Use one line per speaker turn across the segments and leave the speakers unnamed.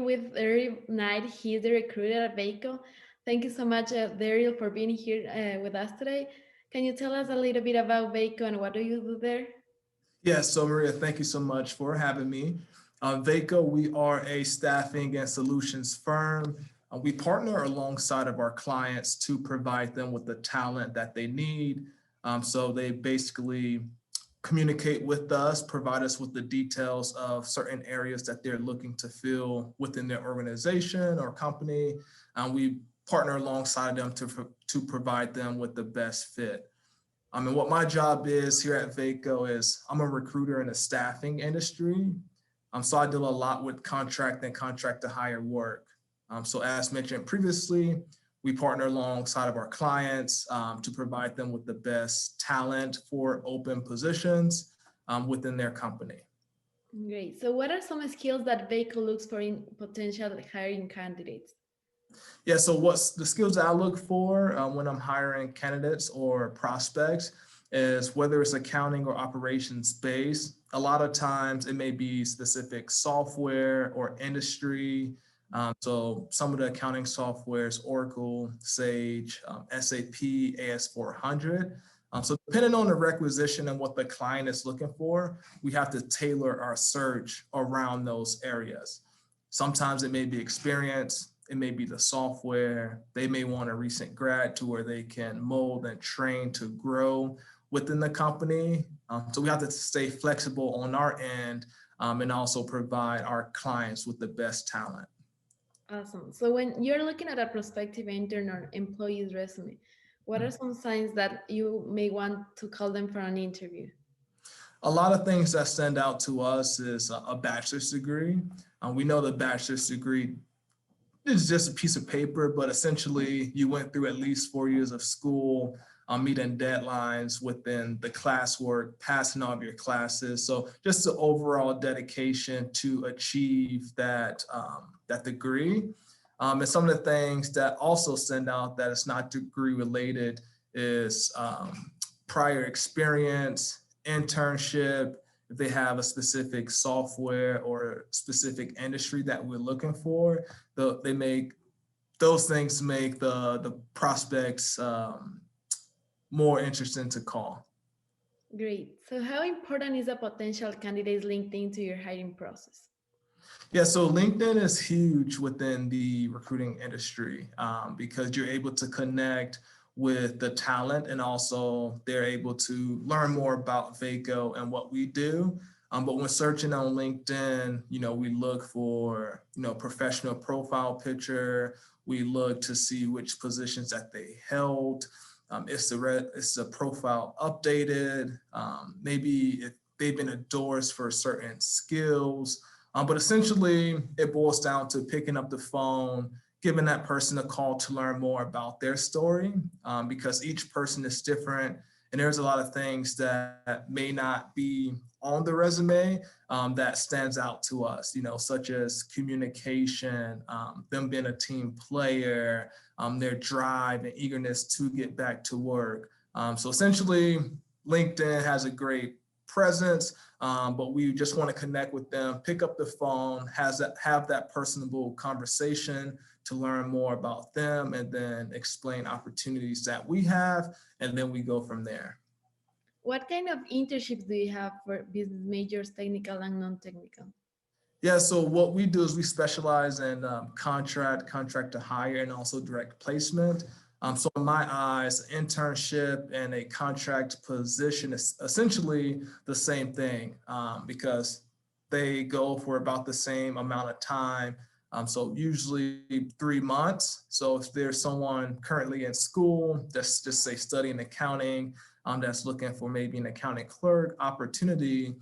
with Darryl Knight. He's the recruiter at VACO. Thank you so much, Darryl, for being here with us today. Can you tell us a little bit about VACO and what do you do there?
Yes, so Maria, thank you so much for having me. VACO, we are a staffing and solutions firm. We partner alongside of our clients to provide them with the talent that they need. So they basically communicate with us, provide us with the details of certain areas that they're looking to fill within their organization or company. We partner alongside them to provide them with the best fit. And what my job is here at VACO is I'm a recruiter in the staffing industry. So I deal a lot with contract and contract to hire work. So as mentioned previously, we partner alongside of our clients to provide them with the best talent for open positions within their company.
Great. So, what are some skills that VACO looks for in potential hiring candidates?
Yeah, so what's the skills that I look for when I'm hiring candidates or prospects is whether it's accounting or operations based. A lot of times it may be specific software or industry. So some of the accounting softwares, Oracle, Sage, SAP, AS400. So depending on the requisition and what the client is looking for, we have to tailor our search around those areas. Sometimes it may be experience, it may be the software. They may want a recent grad to where they can mold and train to grow within the company. So we have to stay flexible on our end and also provide our clients with the best talent.
Awesome. So, when you're looking at a prospective intern or employee's resume, what are some signs that you may want to call them for an interview?
A lot of things that stand out to us is a bachelor's degree. We know the bachelor's degree is just a piece of paper, but essentially you went through at least 4 years of school, meeting deadlines within the classwork, passing all of your classes. So just the overall dedication to achieve that, that degree. And some of the things that also stand out that it's not degree related is prior experience, internship, if they have a specific software or specific industry that we're looking for, they make those things make the prospects more interesting to call.
Great. So, how important is a potential candidate's LinkedIn to your hiring process?
Yeah, so LinkedIn is huge within the recruiting industry because you're able to connect with the talent and also they're able to learn more about VACO and what we do. But when searching on LinkedIn, we look for, professional profile picture. We look to see which positions that they held. Is the profile updated? Maybe if they've been endorsed for certain skills. But essentially, it boils down to picking up the phone, giving that person a call to learn more about their story, because each person is different. And there's a lot of things that may not be on the resume that stands out to us, such as communication, them being a team player, their drive and eagerness to get back to work. So essentially, LinkedIn has a great presence, but we just want to connect with them, pick up the phone, have that personable conversation to learn more about them, and then explain opportunities that we have, and then we go from there.
What kind of internships do you have for business majors, technical and non-technical?
Yeah, so what we do is we specialize in contract to hire, and also direct placement. So in my eyes, internship and a contract position is essentially the same thing because they go for about the same amount of time. So usually 3 months. So if there's someone currently in school that's just say studying accounting, that's looking for maybe an accounting clerk opportunity,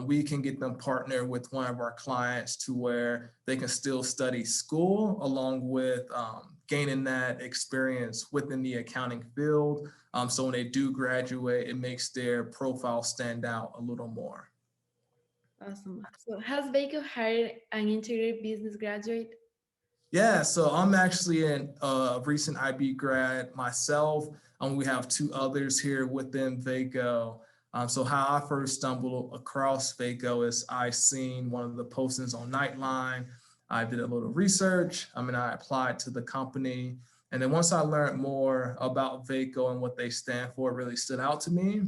we can get them partnered with one of our clients to where they can still study school along with gaining that experience within the accounting field. So when they do graduate, it makes their profile stand out a little more.
Awesome. So, has VACO hired an integrated business graduate?
Yeah, so I'm actually a recent IB grad myself. We have two others here within VACO. So how I first stumbled across VACO is I seen one of the postings on Nightline I did a little research. And I applied to the company. And then once I learned more about VACO and what they stand for, it really stood out to me.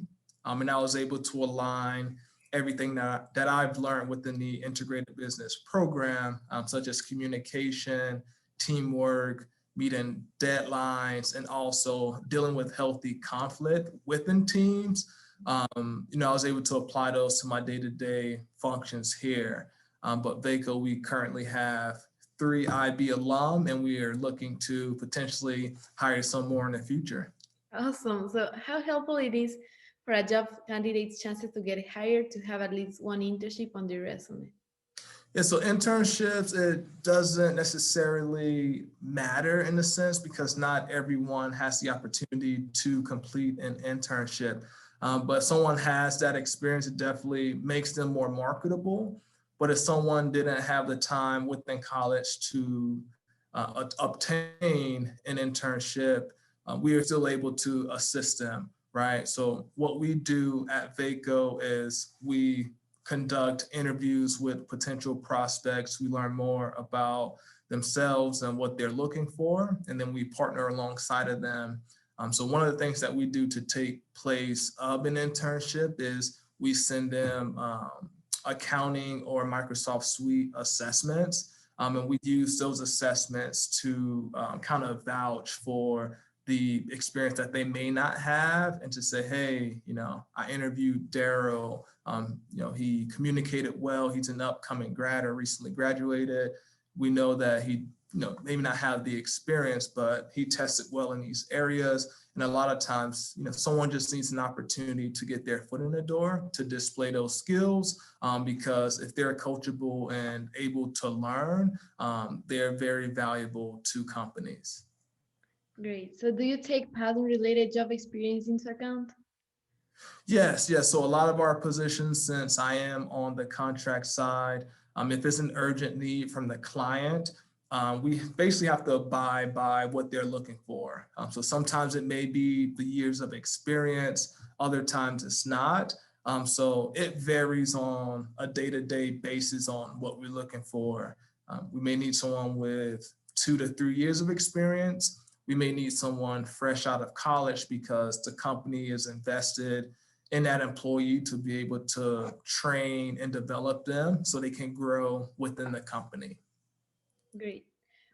And I was able to align everything that I've learned within the integrated business program, such as communication, teamwork, meeting deadlines, and also dealing with healthy conflict within teams. I was able to apply those to my day-to-day functions here. But VACO, we currently have 3 IB alum, and we are looking to potentially hire some more in the future.
Awesome. So, how helpful it is for a job candidate's chances to get hired to have at least one internship on their resume?
Yeah, so internships, it doesn't necessarily matter in a sense because not everyone has the opportunity to complete an internship. But someone has that experience, it definitely makes them more marketable. But if someone didn't have the time within college to obtain an internship, we are still able to assist them, right? So what we do at VACO is we conduct interviews with potential prospects. We learn more about themselves and what they're looking for, and then we partner alongside of them. So one of the things that we do to take place of an internship is we send them accounting or Microsoft Suite assessments. And we use those assessments to kind of vouch for the experience that they may not have and to say, hey, I interviewed Darryl. He communicated well. He's an upcoming grad or recently graduated. We know that he, maybe not have the experience, but he tested well in these areas. And a lot of times, someone just needs an opportunity to get their foot in the door to display those skills because if they're coachable and able to learn, they're very valuable to companies.
Great. So, do you take pattern-related job experience into account?
Yes, yes. So a lot of our positions, since I am on the contract side, if it's an urgent need from the client, we basically have to abide by what they're looking for. So sometimes it may be the years of experience, other times it's not. So it varies on a day-to-day basis on what we're looking for. We may need someone with 2 to 3 years of experience. We may need someone fresh out of college because the company is invested in that employee to be able to train and develop them so they can grow within the company.
Great.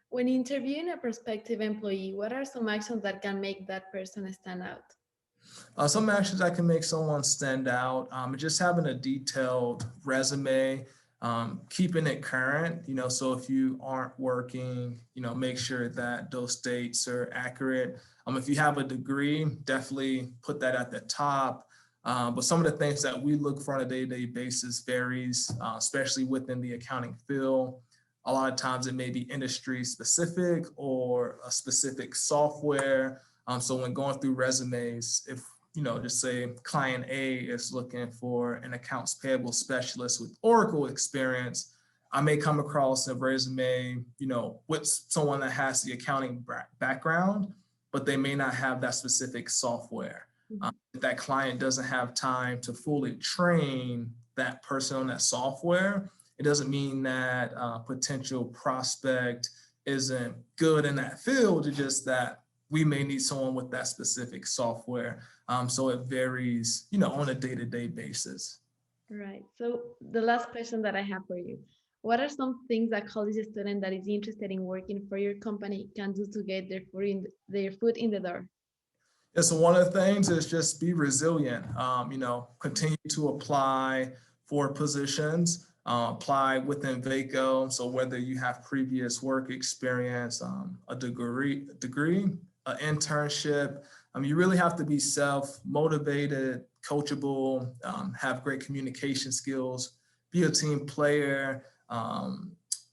When interviewing a prospective employee, what are some actions that can make that person stand out?
Some actions that can make someone stand out, just having a detailed resume, keeping it current, so if you aren't working, make sure that those dates are accurate. If you have a degree, definitely put that at the top. But some of the things that we look for on a day-to-day basis varies, especially within the accounting field. A lot of times it may be industry specific or a specific software. So when going through resumes, if just say client A is looking for an accounts payable specialist with Oracle experience, I may come across a resume, with someone that has the accounting background, but they may not have that specific software. If that client doesn't have time to fully train that person on that software, it doesn't mean that potential prospect isn't good in that field. It's just that we may need someone with that specific software. So it varies, on a day-to-day basis.
Right. So the last question that I have for you, what are some things a college student that is interested in working for your company can do to get their foot in the door?
Yeah, so one of the things is just be resilient. Continue to apply for positions, apply within VACO. So whether you have previous work experience, a degree, an internship, you really have to be self-motivated, coachable, have great communication skills, be a team player,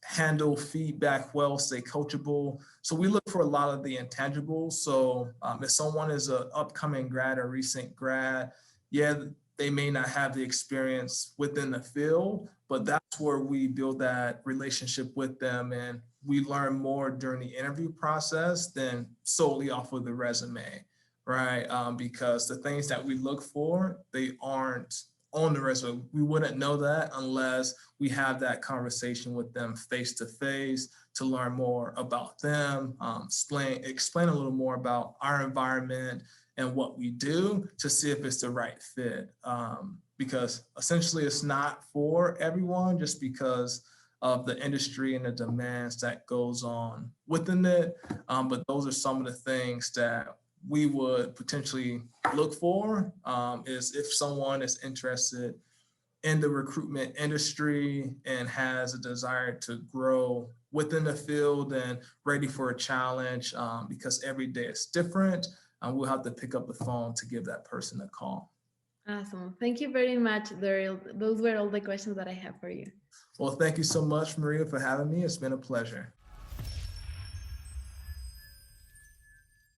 handle feedback well, stay coachable. So we look for a lot of the intangibles. So if someone is an upcoming grad or recent grad, yeah, they may not have the experience within the field, but that's where we build that relationship with them and we learn more during the interview process than solely off of the resume, right? Because the things that we look for, they aren't on the resume. We wouldn't know that unless we have that conversation with them face to face to learn more about them, explain a little more about our environment and what we do to see if it's the right fit. Because essentially it's not for everyone just because of the industry and the demands that goes on within it. But those are some of the things that we would potentially look for, is if someone is interested in the recruitment industry and has a desire to grow within the field and ready for a challenge, because every day is different. We'll have to pick up the phone to give that person a call.
Awesome. Thank you very much, Daryl. Those were all the questions that I have for you.
Well, thank you so much, Maria, for having me. It's been a pleasure.